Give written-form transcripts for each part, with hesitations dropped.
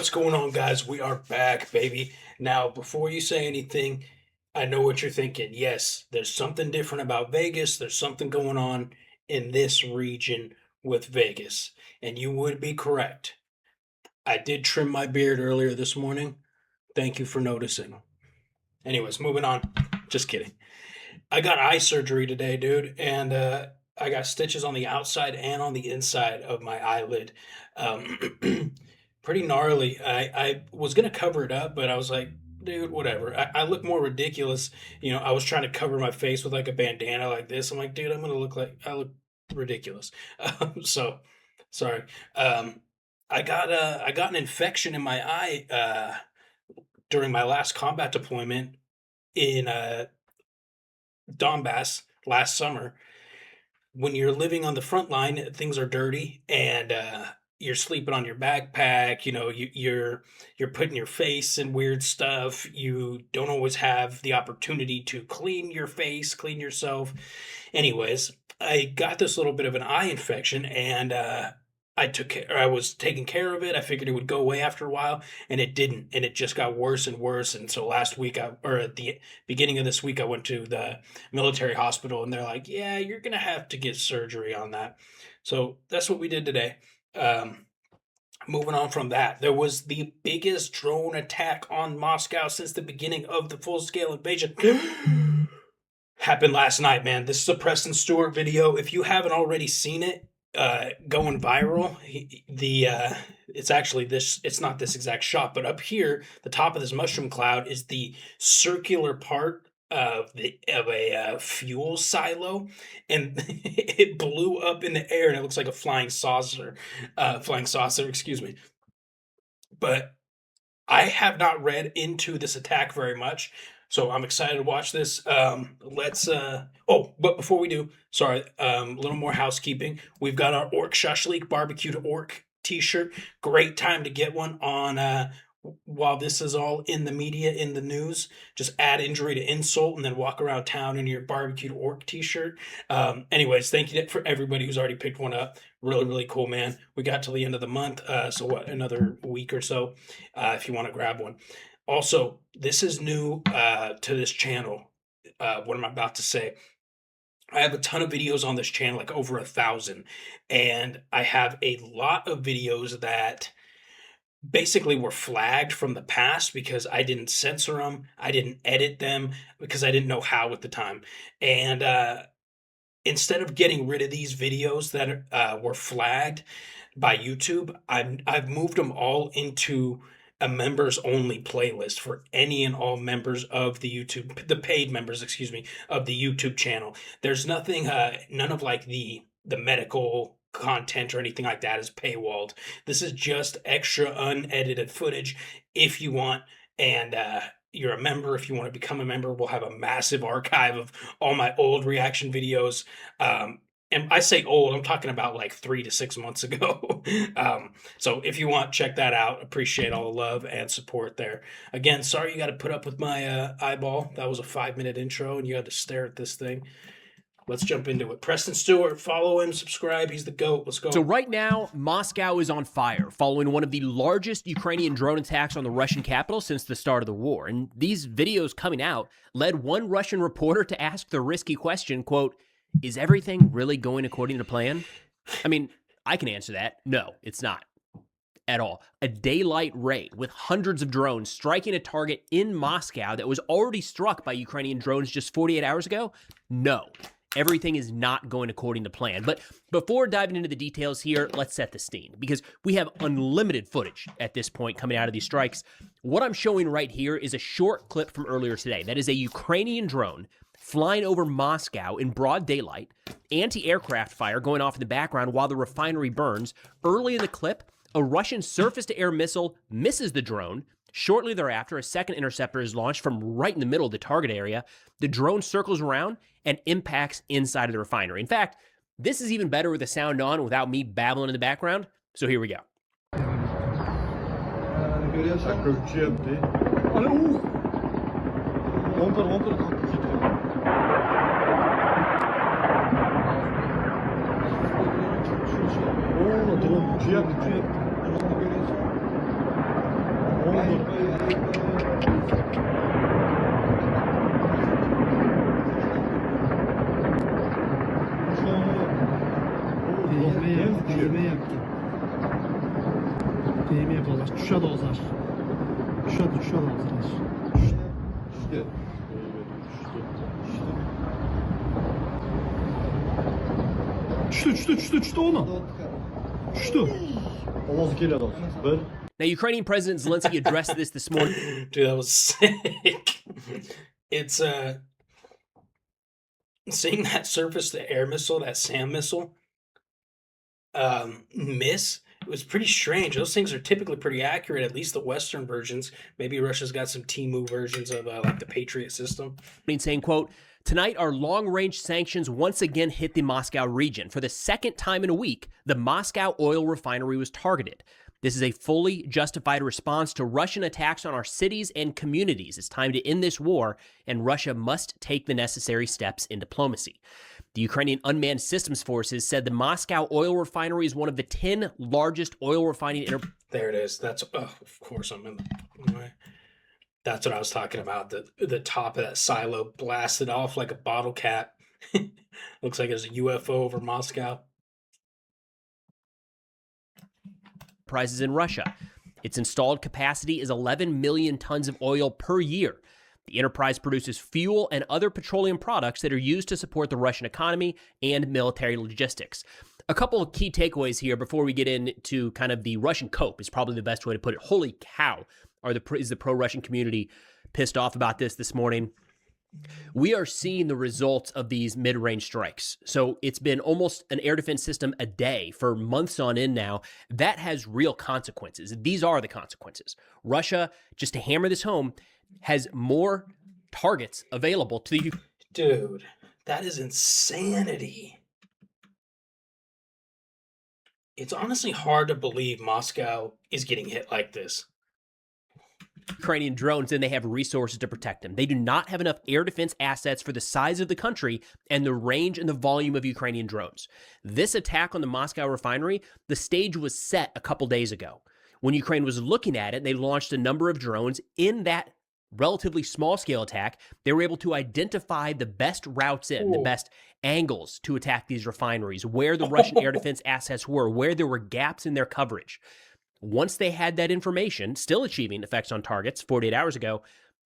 What's going on, guys? We are back, baby. Now, before you say anything, I know what you're thinking. Yes, there's something different about Vegas. There's something going on in this region with Vegas. And you would be correct. I did trim my beard earlier this morning. Thank you for noticing. Anyways, moving on. Just kidding. I got eye surgery today, dude, and I got stitches on the outside and on the inside of my eyelid. Pretty gnarly. I was gonna cover it up, but I was like, dude, whatever. I look more ridiculous. I was trying to cover my face with like a bandana like this. I'm like, dude, I'm gonna look like I look ridiculous. So sorry. I got an infection in my eye during my last combat deployment in Donbass last summer. When you're living on the front line, things are dirty, and you're sleeping on your backpack. You're putting your face in weird stuff. You don't always have the opportunity to clean your face, clean yourself. Anyways, I got this little bit of an eye infection, and I was taking care of it. I figured it would go away after a while, and it didn't, and it just got worse and worse. And so last week, or at the beginning of this week, I went to the military hospital, and they're like, "Yeah, you're gonna have to get surgery on that." So that's what we did today. Um, Moving on from that, there was the biggest drone attack on Moscow since the beginning of the full-scale invasion. Happened last night, man. This is a Preston Stewart video. If you haven't already seen it, going viral, it's actually this. It's not this exact shot, but up here, the top of this mushroom cloud is the circular part of a fuel silo, and it blew up in the air, and it looks like a flying saucer. Flying saucer, excuse me. But I have not read into this attack very much, so I'm excited to watch this. Let's. But before we do, sorry, a little more housekeeping. We've got our ORC SHASHLIK Barbecued Orc T-shirt. Great time to get one on. While this is all in the media, in the news, just add injury to insult and then walk around town in your barbecued orc T-shirt. Anyways, thank you for everybody who's already picked one up. Really, really cool, man. We got till the end of the month, so what, another week or so, if you want to grab one. Also, this is new to this channel. What I'm about to say. I have a ton of videos on this channel, like over 1,000, and I have a lot of videos that basically were flagged from the past because I didn't censor them, I didn't edit them because I didn't know how at the time. And instead of getting rid of these videos that were flagged by YouTube, I've moved them all into a members only playlist for any and all members of the paid members, excuse me, of the YouTube channel. There's nothing, none of like the medical content or anything like that is paywalled. This is just extra unedited footage if you want, and you're a member. If you want to become a member, we'll have a massive archive of all my old reaction videos. And I say old, I'm talking about like 3 to 6 months ago. So if you want, check that out. Appreciate all the love and support there. Again, sorry you got to put up with my eyeball. That was a 5-minute intro, and you had to stare at this thing. Let's jump into it. Preston Stewart, follow him, subscribe. He's the GOAT. Let's go. So right now, Moscow is on fire following one of the largest Ukrainian drone attacks on the Russian capital since the start of the war. And these videos coming out led one Russian reporter to ask the risky question, quote, "Is everything really going according to plan?" I mean, I can answer that. No, it's not at all. A daylight raid with hundreds of drones striking a target in Moscow that was already struck by Ukrainian drones just 48 hours ago? No. Everything is not going according to plan. But before diving into the details here, let's set the scene, because we have unlimited footage at this point coming out of these strikes. What I'm showing right here is a short clip from earlier today. That is a Ukrainian drone flying over Moscow in broad daylight, anti-aircraft fire going off in the background while the refinery burns. Early in the clip, a Russian surface-to-air missile misses the drone. Shortly thereafter, a second interceptor is launched from right in the middle of the target area. The drone circles around and impacts inside of the refinery. In fact, this is even better with the sound on without me babbling in the background. So here we go. dollar. Şuşa dollar. Şuşa dollar. Düştü ona. Düştü. Almost killed us, but Now, Ukrainian President Zelensky addressed this morning. Dude, that was sick. It's seeing that surface-to-air missile, that SAM missile, miss. It was pretty strange. Those things are typically pretty accurate, at least the Western versions. Maybe Russia's got some Timu versions of like the Patriot system. Saying, quote, "Tonight, our long-range sanctions once again hit the Moscow region. For the second time in a week, the Moscow oil refinery was targeted. This is a fully justified response to Russian attacks on our cities and communities. It's time to end this war, and Russia must take the necessary steps in diplomacy." The Ukrainian Unmanned Systems Forces said the Moscow oil refinery is one of the 10 largest oil refining There it is. That's, of course, I'm in the way. That's what I was talking about. The top of that silo blasted off like a bottle cap. Looks like there's a UFO over Moscow. enterprises in Russia. Its installed capacity is 11 million tons of oil per year. The enterprise produces fuel and other petroleum products that are used to support the Russian economy and military logistics. A couple of key takeaways here before we get into kind of the Russian cope is probably the best way to put it. Holy cow, is the pro-Russian community pissed off about this morning? We are seeing the results of these mid-range strikes. So it's been almost an air defense system a day for months on end now. That has real consequences. These are the consequences. Russia, just to hammer this home, has more targets available to the... Dude, that is insanity. It's honestly hard to believe Moscow is getting hit like this. Ukrainian drones, and they have resources to protect them. They do not have enough air defense assets for the size of the country and the range and the volume of Ukrainian drones. This attack on the Moscow refinery, the stage was set a couple days ago. When Ukraine was looking at it, they launched a number of drones. In that relatively small-scale attack, they were able to identify the best routes in, the best angles to attack these refineries, where the Russian air defense assets were, where there were gaps in their coverage. Once they had that information, still achieving effects on targets 48 hours ago,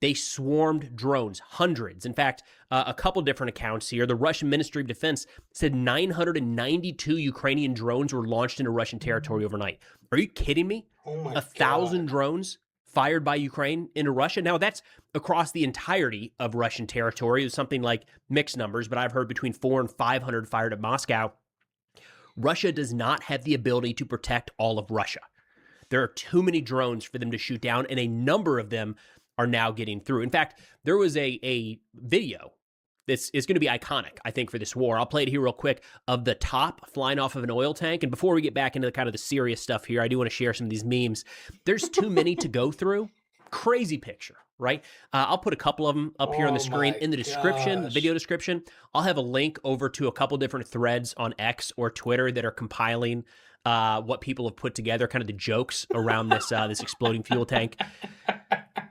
they swarmed drones, hundreds. In fact, a couple different accounts here. The Russian Ministry of Defense said 992 Ukrainian drones were launched into Russian territory overnight. Are you kidding me? Oh my 1,000 drones fired by Ukraine into Russia? Now, that's across the entirety of Russian territory. It was something like mixed numbers, but I've heard between 400 and 500 fired at Moscow. Russia does not have the ability to protect all of Russia. There are too many drones for them to shoot down, and a number of them are now getting through. In fact, there was a video that's is going to be iconic, I think, for this war. I'll play it here real quick, of the top flying off of an oil tank. And before we get back into kind of the serious stuff here, I do want to share some of these memes. There's too many to go through. Crazy picture, right? I'll put a couple of them up here on the screen in the description, the video description. I'll have a link over to a couple different threads on X or Twitter that are compiling what people have put together, kind of the jokes around this this exploding fuel tank.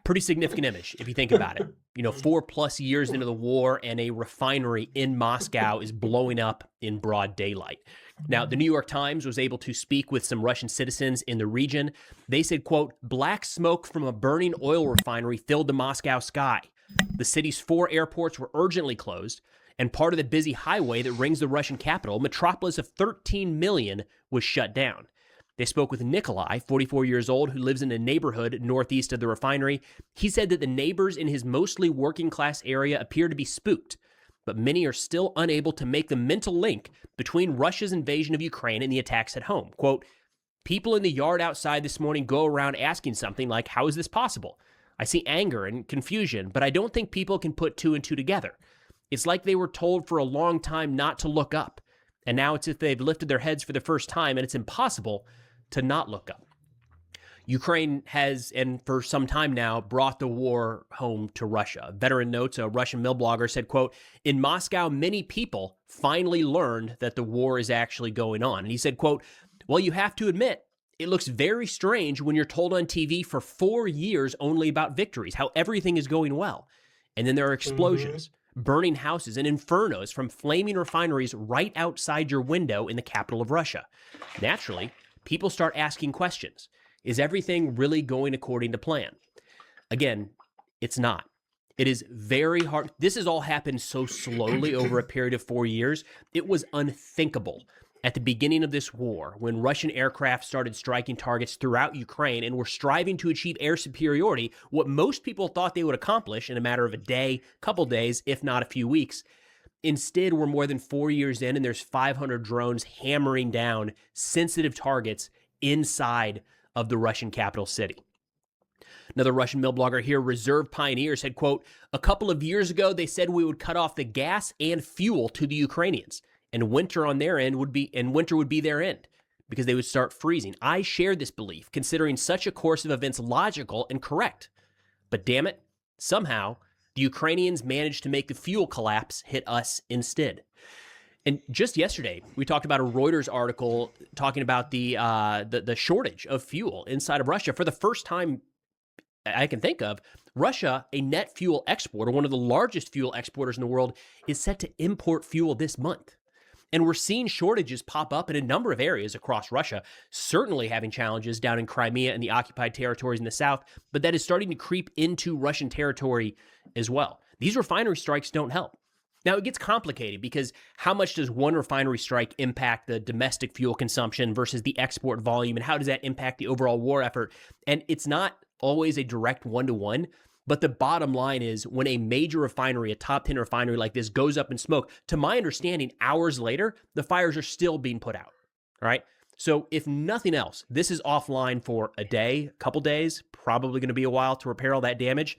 Pretty significant image if you think about it. 4+ years into the war, and a refinery in Moscow is blowing up in broad daylight. Now, the New York Times was able to speak with some Russian citizens in the region. They said, quote, "Black smoke from a burning oil refinery filled the Moscow sky. The city's 4 airports were urgently closed, and part of the busy highway that rings the Russian capital, metropolis of 13 million, was shut down." They spoke with Nikolai, 44 years old, who lives in a neighborhood northeast of the refinery. He said that the neighbors in his mostly working-class area appear to be spooked, but many are still unable to make the mental link between Russia's invasion of Ukraine and the attacks at home. Quote, "People in the yard outside this morning go around asking something like, 'How is this possible?' I see anger and confusion, but I don't think people can put 2 and 2 together. It's like they were told for a long time not to look up, and now it's as if they've lifted their heads for the first time, and it's impossible to not look up." Ukraine has, and for some time now, brought the war home to Russia. Veteran notes, a Russian mill blogger said, quote, "In Moscow, many people finally learned that the war is actually going on." And he said, quote, "Well, you have to admit, it looks very strange when you're told on TV for 4 years only about victories, how everything is going well. And then there are explosions, burning houses, and infernos from flaming refineries right outside your window in the capital of Russia. Naturally, people start asking questions. Is everything really going according to plan? Again, it's not. It is very hard. This has all happened so slowly over a period of 4 years. It was unthinkable at the beginning of this war, when Russian aircraft started striking targets throughout Ukraine and were striving to achieve air superiority, what most people thought they would accomplish in a matter of a day, couple days, if not a few weeks. Instead, we're more than 4 years in, and there's 500 drones hammering down sensitive targets inside of the Russian capital city. Another Russian mill blogger here, Reserve Pioneer, said, quote, "A couple of years ago, they said we would cut off the gas and fuel to the Ukrainians, and winter on their end would be their end, because they would start freezing. I share this belief, considering such a course of events logical and correct. But damn it, somehow the Ukrainians managed to make the fuel collapse hit us instead." And just yesterday, we talked about a Reuters article talking about the shortage of fuel inside of Russia. For the first time I can think of, Russia, a net fuel exporter, one of the largest fuel exporters in the world, is set to import fuel this month. And we're seeing shortages pop up in a number of areas across Russia, certainly having challenges down in Crimea and the occupied territories in the south, but that is starting to creep into Russian territory as well. These refinery strikes don't help. Now, it gets complicated because how much does one refinery strike impact the domestic fuel consumption versus the export volume, and how does that impact the overall war effort? And it's not always a direct one-to-one, but the bottom line is when a major refinery, a top 10 refinery like this, goes up in smoke, to my understanding, hours later, the fires are still being put out, all right? So if nothing else, this is offline for a day, a couple days, probably going to be a while to repair all that damage.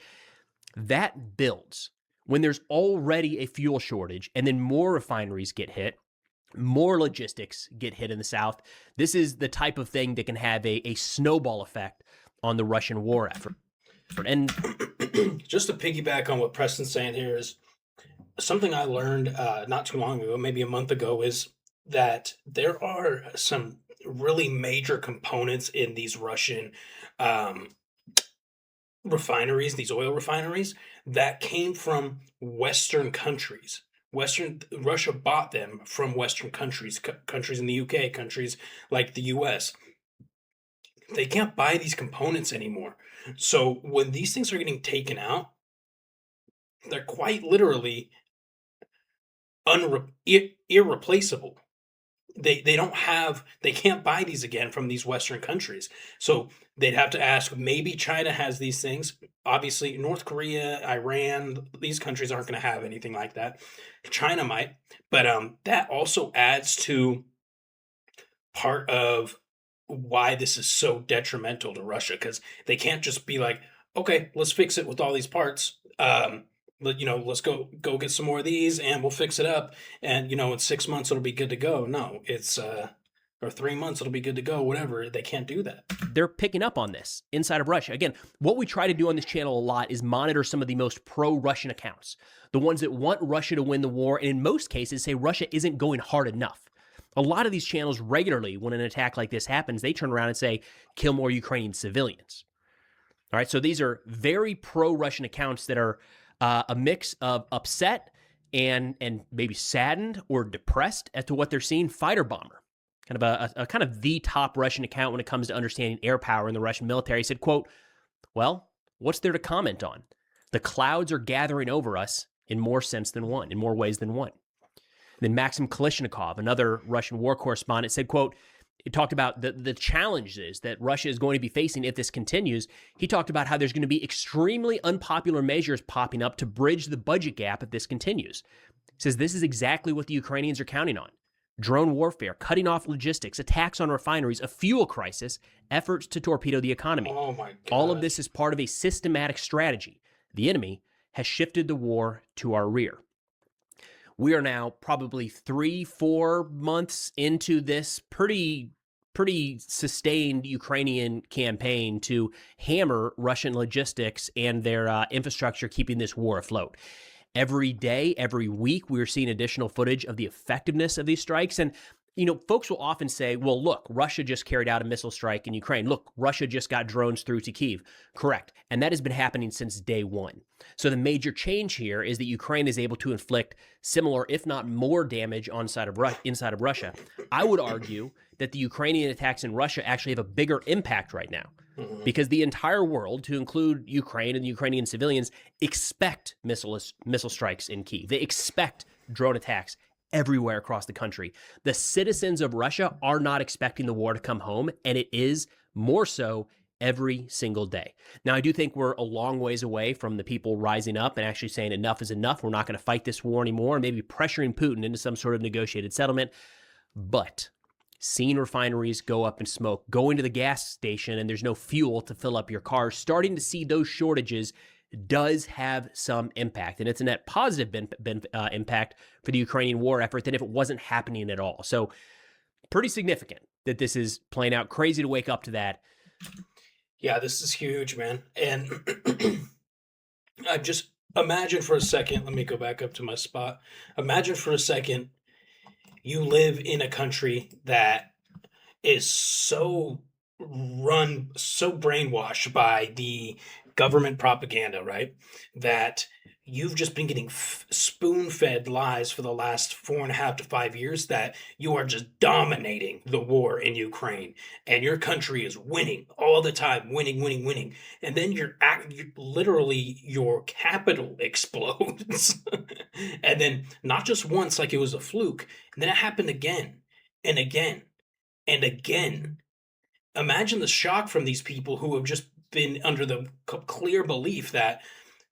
That builds. When there's already a fuel shortage and then more refineries get hit, more logistics get hit in the south, this is the type of thing that can have a snowball effect on the Russian war effort. And just to piggyback on what Preston's saying here is something I learned not too long ago, maybe a month ago, is that there are some really major components in these Russian refineries, these oil refineries, that came from Western countries. Russia bought them from Western countries, countries in the UK, countries like the US. They can't buy these components anymore. So when these things are getting taken out, they're quite literally irreplaceable. They can't buy these again from these Western countries. So they'd have to ask, maybe China has these things. Obviously, North Korea, Iran, these countries aren't going to have anything like that. China might, but that also adds to part of why this is so detrimental to Russia, because they can't just be like, okay, let's fix it with all these parts. Let's go get some more of these and we'll fix it up. And, in 6 months, it'll be good to go. No, it's, or 3 months, it'll be good to go, whatever. They can't do that. They're picking up on this inside of Russia. Again, what we try to do on this channel a lot is monitor some of the most pro-Russian accounts, the ones that want Russia to win the war, and in most cases say Russia isn't going hard enough. A lot of these channels regularly, when an attack like this happens, they turn around and say, kill more Ukrainian civilians. All right, so these are very pro-Russian accounts that are a mix of upset and maybe saddened or depressed as to what they're seeing. Fighter bomber, kind of a kind of the top Russian account when it comes to understanding air power in the Russian military, said, quote, "Well, what's there to comment on? The clouds are gathering over us in more ways than one." Then Maxim Kalishnikov, another Russian war correspondent, said, quote, he talked about the challenges that Russia is going to be facing if this continues. He talked about how there's going to be extremely unpopular measures popping up to bridge the budget gap if this continues. He says this is exactly what the Ukrainians are counting on. Drone warfare, cutting off logistics, attacks on refineries, a fuel crisis, efforts to torpedo the economy. Oh my God. All of this is part of a systematic strategy. The enemy has shifted the war to our rear. We are now probably 3-4 months into this pretty sustained Ukrainian campaign to hammer Russian logistics and their infrastructure, keeping this war afloat. Every day, every week, we're seeing additional footage of the effectiveness of these strikes. And, folks will often say, well, look, Russia just carried out a missile strike in Ukraine. Look, Russia just got drones through to Kyiv. Correct. And that has been happening since day one. So the major change here is that Ukraine is able to inflict similar, if not more, damage inside of Russia. I would argue that the Ukrainian attacks in Russia actually have a bigger impact right now. Mhm. Because the entire world, to include Ukraine and Ukrainian civilians, expect missile strikes in Kyiv. They expect drone attacks everywhere across the country. The citizens of Russia are not expecting the war to come home, and it is more so every single day. Now, I do think we're a long ways away from the people rising up and actually saying enough is enough. We're not going to fight this war anymore, and maybe pressuring Putin into some sort of negotiated settlement. But seeing refineries go up in smoke, going to the gas station and there's no fuel to fill up your car, starting to see those shortages does have some impact. And it's a net positive impact for the Ukrainian war effort than if it wasn't happening at all. So pretty significant that this is playing out. Crazy to wake up to that. Yeah, this is huge, man. And I just imagine for a second, let me go back up to my spot. Imagine for a second you live in a country that is so brainwashed by the government propaganda, right? That you've just been getting spoon-fed lies for the last 4.5 to 5 years that you are just dominating the war in Ukraine and your country is winning all the time, winning. And then literally your capital explodes. And then not just once like it was a fluke, and then it happened again and again and again. Imagine the shock from these people who have just been under the clear belief that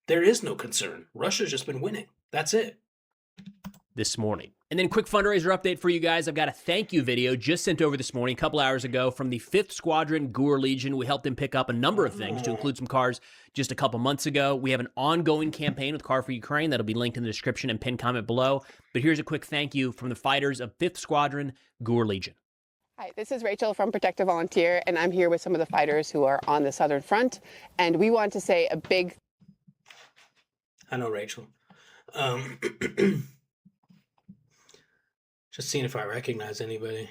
there is no concern. Russia's just been winning. That's it. This morning. And then quick fundraiser update for you guys. I've got a thank you video just sent over this morning, a couple hours ago, from the 5th Squadron Gur Legion. We helped them pick up a number of things to include some cars just a couple months ago. We have an ongoing campaign with Car for Ukraine that'll be linked in the description and pinned comment below. But here's a quick thank you from the fighters of 5th Squadron Gur Legion. Hi, this is Rachel from Protective Volunteer, and I'm here with some of the fighters who are on the Southern Front. And we want to say a big... I know, Rachel. Just seeing if I recognize anybody.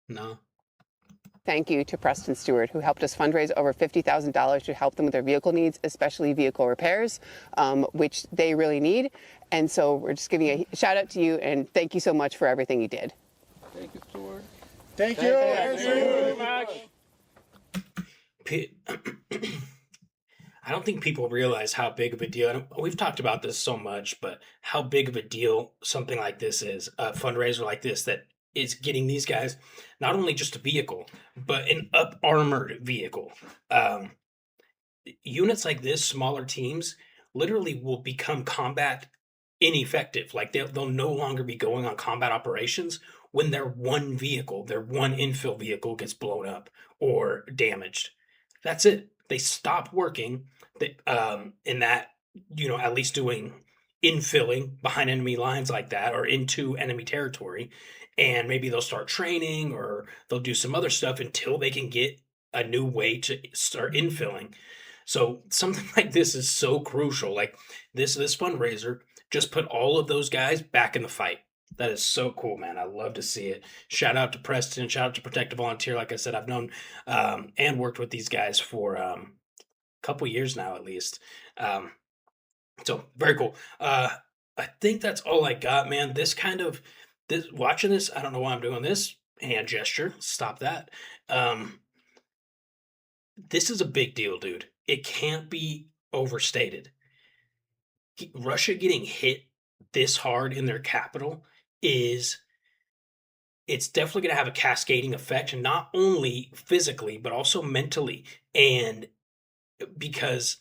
No. thank you to Preston Stewart, who helped us fundraise over $50,000 to help them with their vehicle needs, especially vehicle repairs, which they really need. And so we're just giving a shout out to you and thank you so much for everything you did. Thank you, Stewart. Thank you. Thank you very much. I don't think people realize how big of a deal. We've talked about this so much, but how big of a deal something like this is, a fundraiser like this that is getting these guys not only just a vehicle, but an up-armored vehicle. Units like this, smaller teams, literally will become combat ineffective. Like they'll no longer be going on combat operations when their one vehicle, their one infill vehicle gets blown up or damaged. That's it. They stop working in that, at least doing infilling behind enemy lines like that or into enemy territory. And maybe they'll start training or they'll do some other stuff until they can get a new way to start infilling. So something like this is so crucial. Like this fundraiser just put all of those guys back in the fight. That is so cool, man. I love to see it. Shout out to Preston. Shout out to Protective Volunteer. Like I said, I've known and worked with these guys for a couple years now, at least. So very cool. I think that's all I got, man. Watching this, I don't know why I'm doing this hand gesture. Stop that. This is a big deal, dude. It can't be overstated. Russia getting hit this hard in their capital it's definitely going to have a cascading effect, not only physically, but also mentally. And because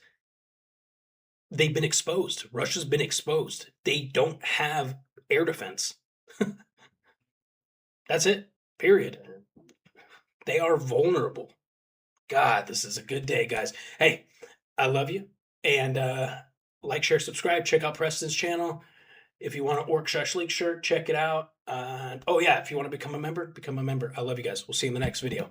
they've been exposed, Russia's been exposed. They don't have air defense. That's it, period. They are vulnerable. God, this is a good day, guys. Hey, I love you. And like, share, subscribe. Check out Preston's channel. If you want an ORC SHASHLIK shirt, check it out. Oh, yeah, if you want to become a member, become a member. I love you guys. We'll see you in the next video.